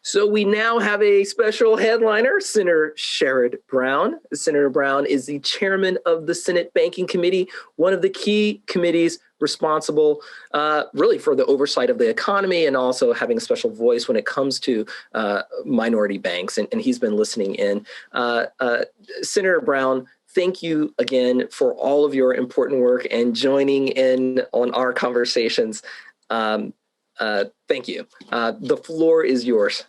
So we now have a special headliner, Senator Sherrod Brown. Senator Brown is the chairman of the Senate Banking Committee, one of the key committees responsible really for the oversight of the economy and also having a special voice when it comes to minority banks. And he's been listening in. Senator Brown, thank you again for all of your important work and joining in on our conversations. Thank you. The floor is yours.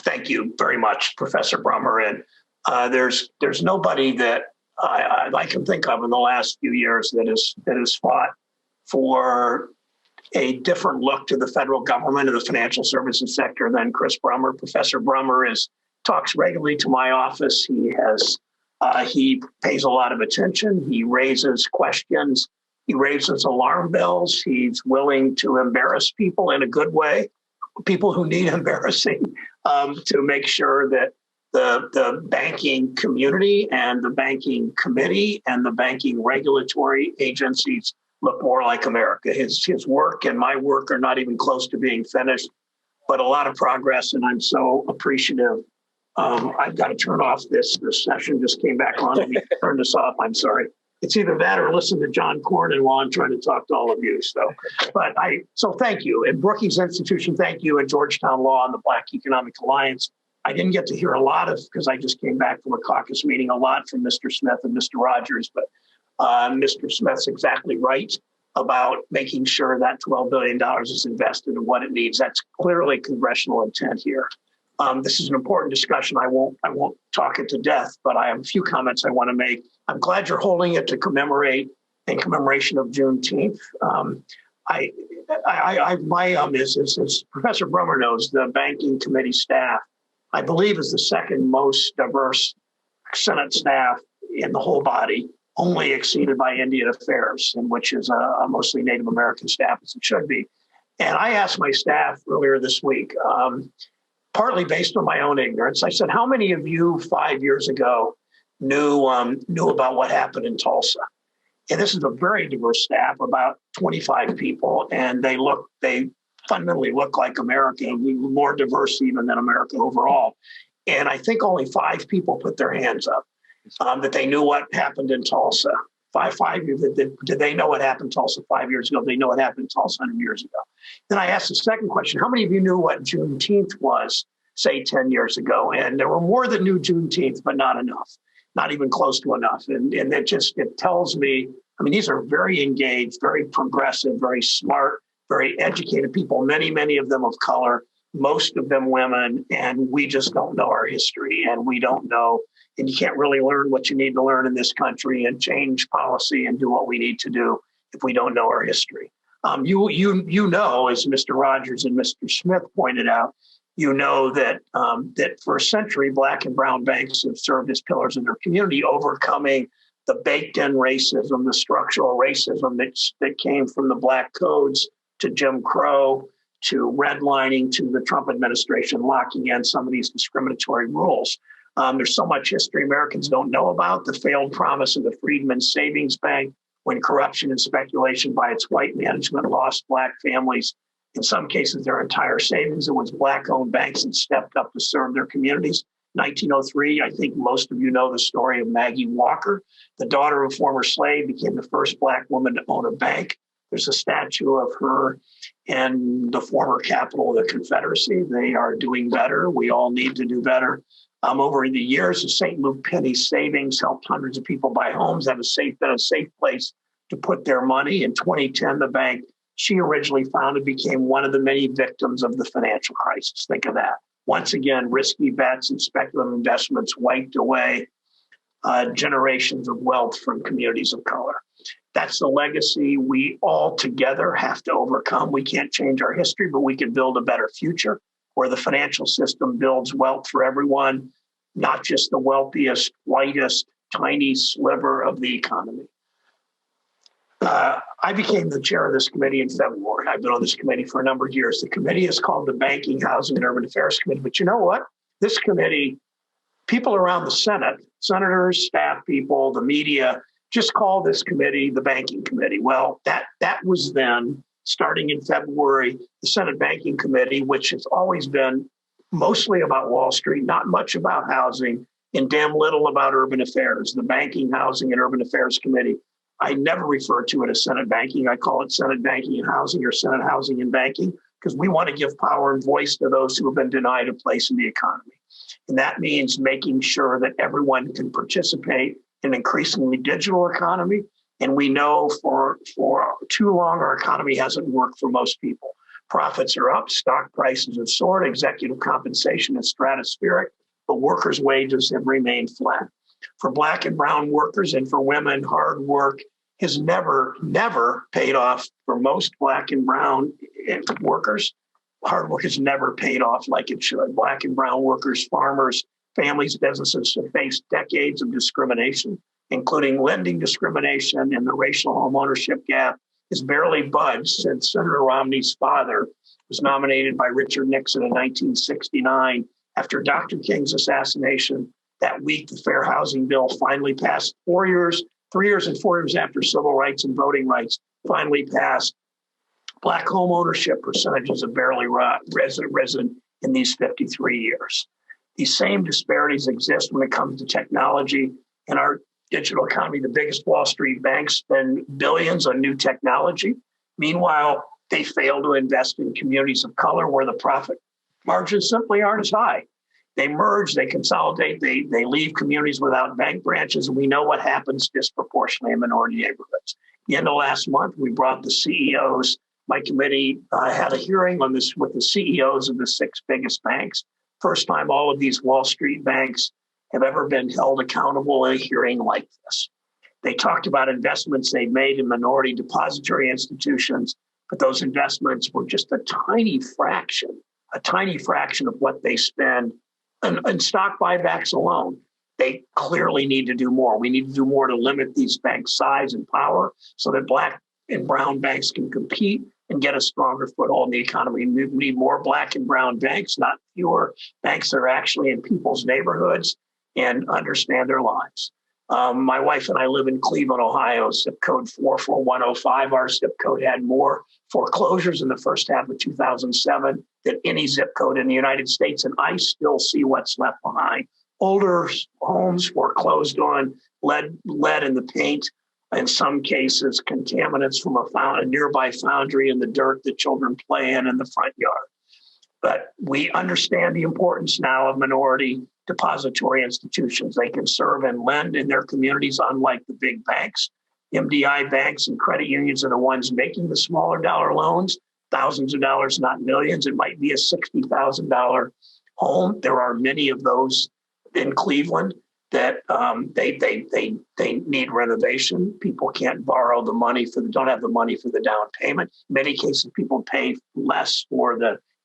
Thank you very much, Professor Brummer. And there's nobody that I can think of in the last few years that has fought for a different look to the federal government and the financial services sector than Chris Brummer. Professor Brummer talks regularly to my office. He pays a lot of attention. He raises questions. He raises alarm bells. He's willing to embarrass people in a good way, people who need embarrassing, to make sure that the banking community and the banking committee and the banking regulatory agencies look more like America. His work and my work are not even close to being finished, but a lot of progress, and I'm so appreciative. I've got to turn off this session just came back on. Let me turn this off. I'm sorry. It's either that or listen to John Cornyn while I'm trying to talk to all of you. So thank you. And Brookings Institution, thank you. And Georgetown Law and the Black Economic Alliance. I didn't get to hear a lot because I just came back from a caucus meeting, a lot from Mr. Smith and Mr. Rogers, but Mr. Smith's exactly right about making sure that $12 billion is invested in what it needs. That's clearly congressional intent here. This is an important discussion. I won't talk it to death, but I have a few comments I want to make. I'm glad you're holding it to commemorate in commemoration of Juneteenth. As Professor Brummer knows, the Banking Committee staff, I believe, is the second most diverse Senate staff in the whole body, only exceeded by Indian Affairs, which is a mostly Native American staff, as it should be. And I asked my staff earlier this week, partly based on my own ignorance, I said, how many of you 5 years ago knew about what happened in Tulsa? And this is a very diverse staff, about 25 people, and they fundamentally look like America, more diverse even than America overall. And I think only 5 people put their hands up that they knew what happened in Tulsa. Did they know what happened in Tulsa 5 years ago? Did they know what happened in Tulsa 100 years ago? Then I asked the second question, how many of you knew what Juneteenth was, say, 10 years ago? And there were more that knew Juneteenth, but not enough, not even close to enough. And it tells me, I mean, these are very engaged, very progressive, very smart, very educated people, many of them of color, most of them women, and we just don't know our history, and we don't know. And you can't really learn what you need to learn in this country and change policy and do what we need to do if we don't know our history. You know, as Mr. Rogers and Mr. Smith pointed out, you know that for a century, Black and brown banks have served as pillars in their community, overcoming the baked-in racism, the structural racism that came from the Black codes to Jim Crow to redlining to the Trump administration locking in some of these discriminatory rules. There's so much history Americans don't know about. The failed promise of the Freedman Savings Bank, when corruption and speculation by its white management lost Black families, in some cases, their entire savings. It was Black-owned banks that stepped up to serve their communities. 1903, I think most of you know the story of Maggie Walker. The daughter of a former slave became the first Black woman to own a bank. There's a statue of her in the former capital of the Confederacy. They are doing better. We all need to do better. Over the years, the St. Luke Penny Savings helped hundreds of people buy homes, have a safe place to put their money. In 2010, the bank she originally founded became one of the many victims of the financial crisis. Think of that. Once again, risky bets and speculative investments wiped away generations of wealth from communities of color. That's the legacy we all together have to overcome. We can't change our history, but we can build a better future where the financial system builds wealth for everyone, not just the wealthiest, whitest, tiny sliver of the economy. I became the chair of this committee in February. I've been on this committee for a number of years. The committee is called the Banking, Housing, and Urban Affairs Committee. But you know what? This committee, people around the Senate, senators, staff people, the media, just call this committee the Banking Committee. Well, that was then, starting in February, the Senate Banking Committee, which has always been mostly about Wall Street, not much about housing, and damn little about urban affairs. The Banking, Housing, and Urban Affairs Committee, I never refer to it as Senate Banking. I call it Senate Banking and Housing or Senate Housing and Banking, because we want to give power and voice to those who have been denied a place in the economy. And that means making sure that everyone can participate in an increasingly digital economy. And we know for too long, our economy hasn't worked for most people. Profits are up, stock prices have soared, executive compensation is stratospheric, but workers' wages have remained flat. For Black and brown workers and for women, hard work has never paid off. For most Black and brown workers, hard work has never paid off like it should. Black and brown workers, farmers, families, businesses have faced decades of discrimination, including lending discrimination, and the racial homeownership gap has barely budged since Senator Romney's father was nominated by Richard Nixon in 1969. After Dr. King's assassination, that week, the Fair Housing Bill finally passed. 3 years and 4 years after civil rights and voting rights finally passed, Black home ownership percentages have barely risen in these 53 years. These same disparities exist when it comes to technology. In our digital economy, the biggest Wall Street banks spend billions on new technology. Meanwhile, they fail to invest in communities of color where the profit margins simply aren't as high. They merge, they consolidate, they leave communities without bank branches. And we know what happens disproportionately in minority neighborhoods. At the end of last month, we brought the CEOs. My committee had a hearing on this with the CEOs of the 6 biggest banks. First time all of these Wall Street banks have ever been held accountable in a hearing like this. They talked about investments they've made in minority depository institutions, but those investments were just a tiny fraction of what they spend on stock buybacks alone. They clearly need to do more. We need to do more to limit these banks' size and power so that Black and brown banks can compete and get a stronger foothold in the economy. We need more Black and brown banks, not fewer banks that are actually in people's neighborhoods and understand their lives. My wife and I live in Cleveland, Ohio, zip code 44105. Our zip code had more foreclosures in the first half of 2007 than any zip code in the United States, and I still see what's left behind. Older homes foreclosed on, lead in the paint, in some cases contaminants from a nearby foundry in the dirt that children play in the front yard. But we understand the importance now of minority depository institutions. They can serve and lend in their communities, unlike the big banks. MDI banks and credit unions are the ones making the smaller dollar loans, thousands of dollars, not millions. It might be a $60,000 home. There are many of those in Cleveland that they need renovation. People can't borrow the money don't have the money for the down payment. In many cases, people pay less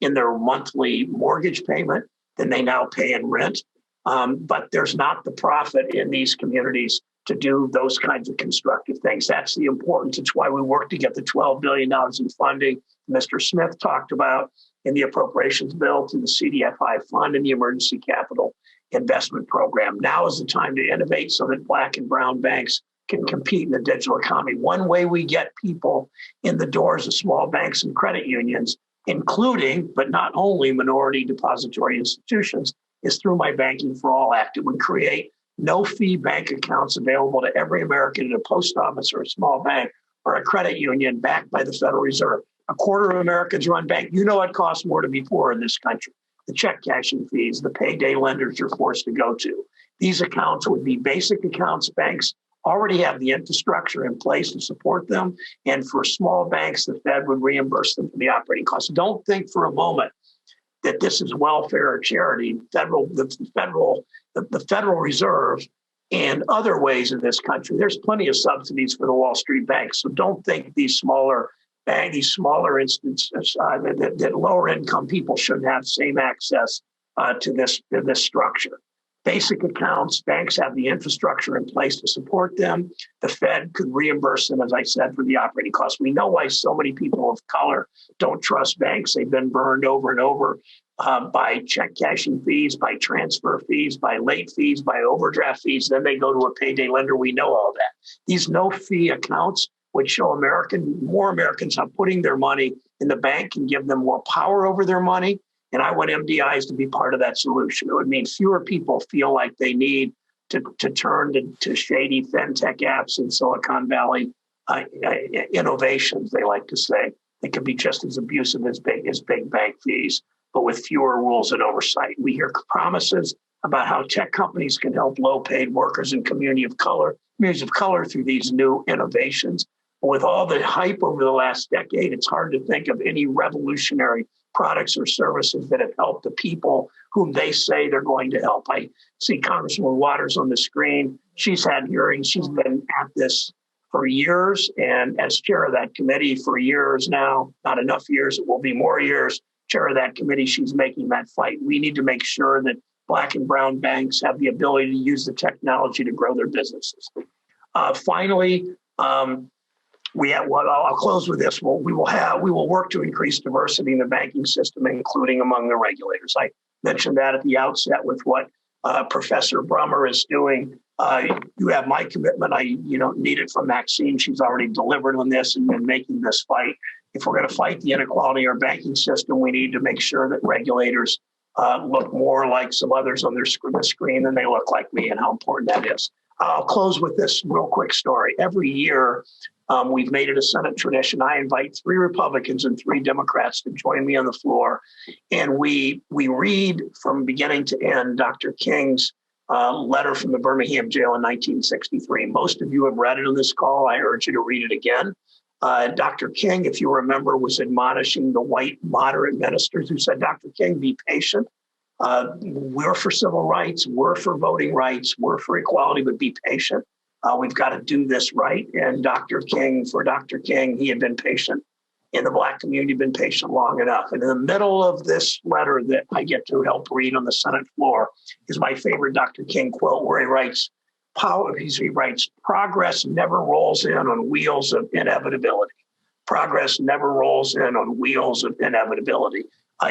in their monthly mortgage payment than they now pay in rent. But there's not the profit in these communities to do those kinds of constructive things. That's the importance. It's why we work to get the $12 billion in funding Mr. Smith talked about in the appropriations bill to the CDFI fund and the emergency capital investment program. Now is the time to innovate so that Black and brown banks can compete in the digital economy. One way we get people in the doors of small banks and credit unions, including, but not only, minority depository institutions, is through my Banking for All Act. It would create no-fee bank accounts available to every American in a post office or a small bank or a credit union backed by the Federal Reserve. A quarter of Americans run banks. You know it costs more to be poor in this country. The check cashing fees, the payday lenders you're forced to go to. These accounts would be basic accounts. Banks already have the infrastructure in place to support them. And for small banks, the Fed would reimburse them for the operating costs. Don't think for a moment that this is welfare or charity. The Federal Reserve and other ways in this country, there's plenty of subsidies for the Wall Street banks. So don't think these smaller instances that lower income people shouldn't have same access to this structure. Basic accounts, banks have the infrastructure in place to support them. The Fed could reimburse them, as I said, for the operating costs. We know why so many people of color don't trust banks. They've been burned over and over by check cashing fees, by transfer fees, by late fees, by overdraft fees. Then they go to a payday lender. We know all that. These no-fee accounts would show more Americans how putting their money in the bank can give them more power over their money And I want MDIs to be part of that solution. It would mean fewer people feel like they need to turn to shady fintech apps in Silicon Valley innovations, they like to say. They can be just as abusive as big bank fees, but with fewer rules and oversight. We hear promises about how tech companies can help low-paid workers and communities of color through these new innovations. With all the hype over the last decade, it's hard to think of any revolutionary products or services that have helped the people whom they say they're going to help. I see Congresswoman Waters on the screen. She's had hearings. She's been at this for years, and as chair of that committee for years now, not enough years, it will be more years, chair of that committee, she's making that fight. We need to make sure that Black and brown banks have the ability to use the technology to grow their businesses. Finally, I'll close with this. We will work to increase diversity in the banking system, including among the regulators. I mentioned that at the outset with what Professor Brummer is doing. You have my commitment. You don't need it from Maxine. She's already delivered on this and been making this fight. If we're going to fight the inequality in our banking system, we need to make sure that regulators look more like some others on their screen than they look like me, and how important that is. I'll close with this real quick story. Every year, we've made it a Senate tradition. I invite 3 Republicans and 3 Democrats to join me on the floor, and we read from beginning to end Dr. King's letter from the Birmingham jail in 1963. Most of you have read it on this call. I urge you to read it again. Dr. King, if you remember, was admonishing the white moderate ministers who said, Dr. King, be patient. We're for civil rights. We're for voting rights. We're for equality, but be patient. We've got to do this right. And Dr. King, he had been patient. In the Black community, been patient long enough. And in the middle of this letter that I get to help read on the Senate floor is my favorite Dr. King quote, where he writes, progress never rolls in on wheels of inevitability. Progress never rolls in on wheels of inevitability.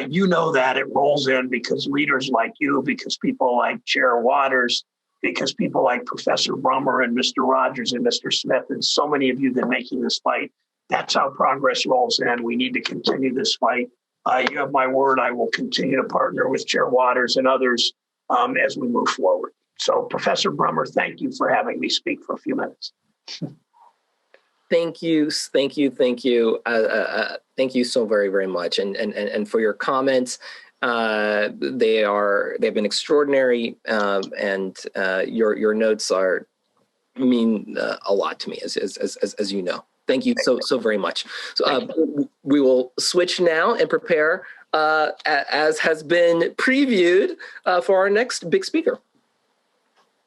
You know that it rolls in because leaders like you, because people like Chair Waters, because people like Professor Brummer and Mr. Rogers and Mr. Smith, and so many of you that are making this fight. That's how progress rolls in. We need to continue this fight. You have my word. I will continue to partner with Chair Waters and others as we move forward. So, Professor Brummer, thank you for having me speak for a few minutes. Thank you so very, very much, and for your comments. They've been extraordinary, and your notes mean a lot to me, as you know. Thank you so very much. So we will switch now and prepare, as has been previewed, for our next big speaker.